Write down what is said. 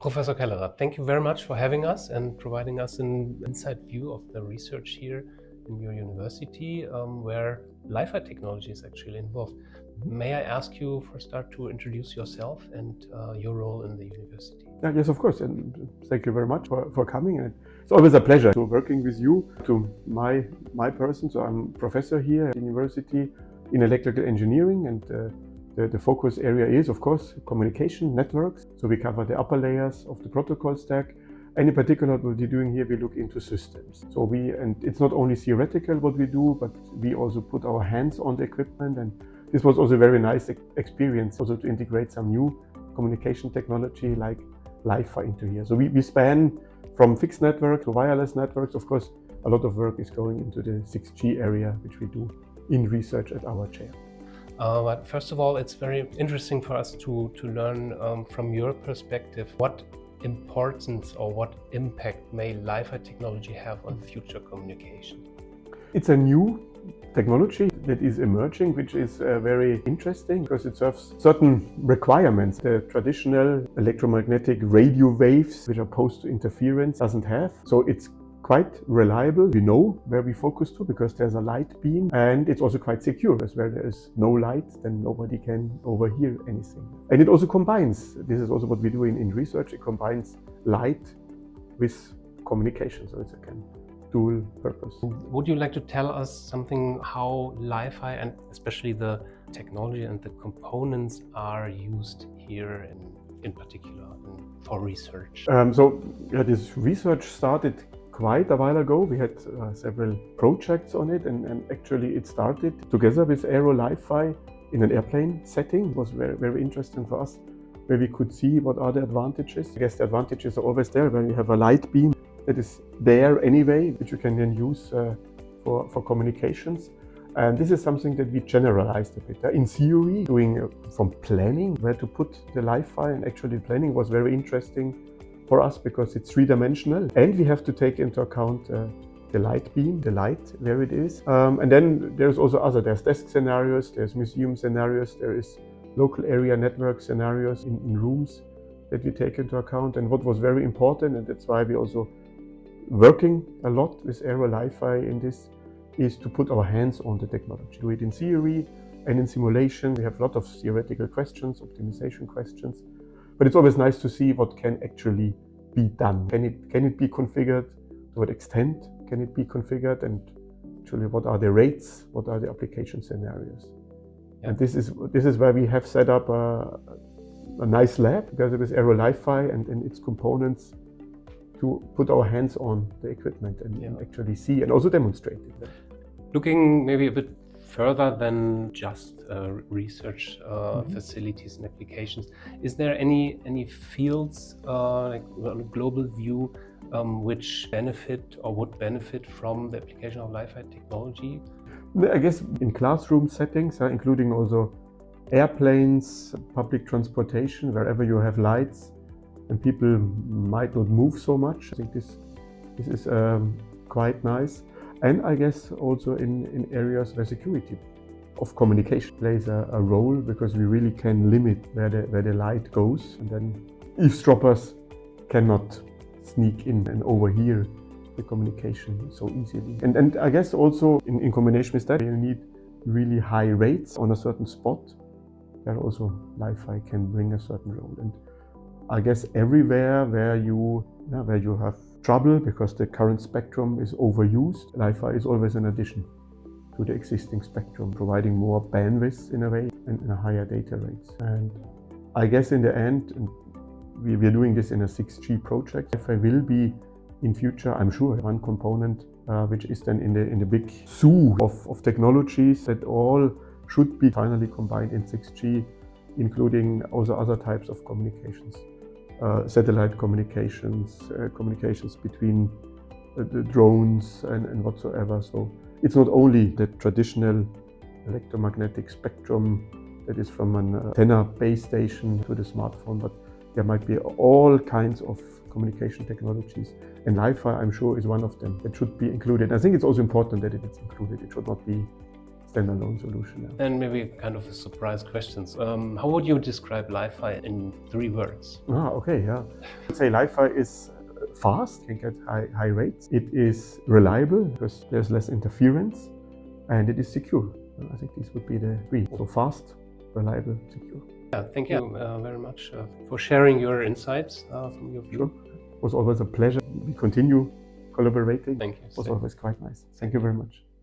Professor Kellerer, thank you very much for having us and providing us an inside view of the research here in your university, where LiFi technology is actually involved. May I ask you for a start to introduce yourself and your role in the university? Yes, of course, and thank you very much for coming. And it's always a pleasure to working with you, to my person. So I'm professor here at the university in electrical engineering, and the focus area is, of course, communication networks. So we cover the upper layers of the protocol stack. And in particular, what we're doing here, we look into systems. So and it's not only theoretical what we do, but we also put our hands on the equipment. And this was also a very nice experience, also to integrate some new communication technology like LiFi into here. So we span from fixed network to wireless networks. Of course, a lot of work is going into the 6G area, which we do in research at our chair. But first of all, it's very interesting for us to learn from your perspective, what importance or what impact may LiFi technology have on future communication? It's a new technology that is emerging, which is very interesting because it serves certain requirements the traditional electromagnetic radio waves, which are opposed to interference, doesn't have. So it's quite reliable. We know where we focus to because there's a light beam, and it's also quite secure because where there is no light, then nobody can overhear anything. And it also combines, this is also what we do in research, it combines light with communication. So it's a kind of dual purpose. Would you like to tell us something how LiFi and especially the technology and the components are used here in particular for research? This research started quite a while ago. We had several projects on it, and actually it started together with Aero LiFi in an airplane setting. It was very, very interesting for us, where we could see what are the advantages. I guess the advantages are always there when you have a light beam that is there anyway, which you can then use for communications. And this is something that we generalized a bit. In theory, doing from planning where to put the LiFi, and actually planning was very interesting for us because it's three-dimensional, and we have to take into account the light beam, the light, where it is. And then there's also there's desk scenarios, there's museum scenarios, there is local area network scenarios in rooms that we take into account. And what was very important, and that's why we also working a lot with Aero LiFi in this, is to put our hands on the technology. Do it in theory and in simulation. We have a lot of theoretical questions, optimization questions. But it's always nice to see what can actually be done. Can it be configured? To what extent can it be configured? And actually, what are the rates? What are the application scenarios? Yeah. And this is where we have set up a nice lab together with Aero LiFi and its components to put our hands on the equipment and actually see and also demonstrate it. Looking maybe a bit further than just research facilities and applications, is there any fields like on a global view which benefit or would benefit from the application of LiFi technology? I guess in classroom settings, including also airplanes, public transportation, wherever you have lights and people might not move so much. I think this is quite nice. And I guess also in areas where security of communication plays a role, because we really can limit where the light goes, and then eavesdroppers cannot sneak in and overhear the communication so easily. And I guess also in combination with that, you need really high rates on a certain spot. There also LiFi can bring a certain role. And I guess everywhere where you have trouble because the current spectrum is overused, LiFi is always an addition to the existing spectrum, providing more bandwidth in a way and higher data rates. And I guess in the end, and we are doing this in a 6G project, LiFi will be in future, I'm sure, one component which is then in the big zoo of technologies that all should be finally combined in 6G, including also other types of communications. Satellite communications, communications between the drones and whatsoever. So it's not only the traditional electromagnetic spectrum that is from an antenna base station to the smartphone, but there might be all kinds of communication technologies. And LiFi, I'm sure, is one of them that should be included. I think it's also important that it is included. It should not be standalone solution. Yeah. Then maybe kind of a surprise questions. How would you describe LiFi in 3 words? Okay, yeah. I'd say LiFi is fast, can get high rates. It is reliable because there's less interference, and it is secure. I think these would be the 3. So fast, reliable, secure. Yeah, thank you very much for sharing your insights from your view. Sure. It was always a pleasure. We continue collaborating. Thank you. It was always quite nice. Thank you very much.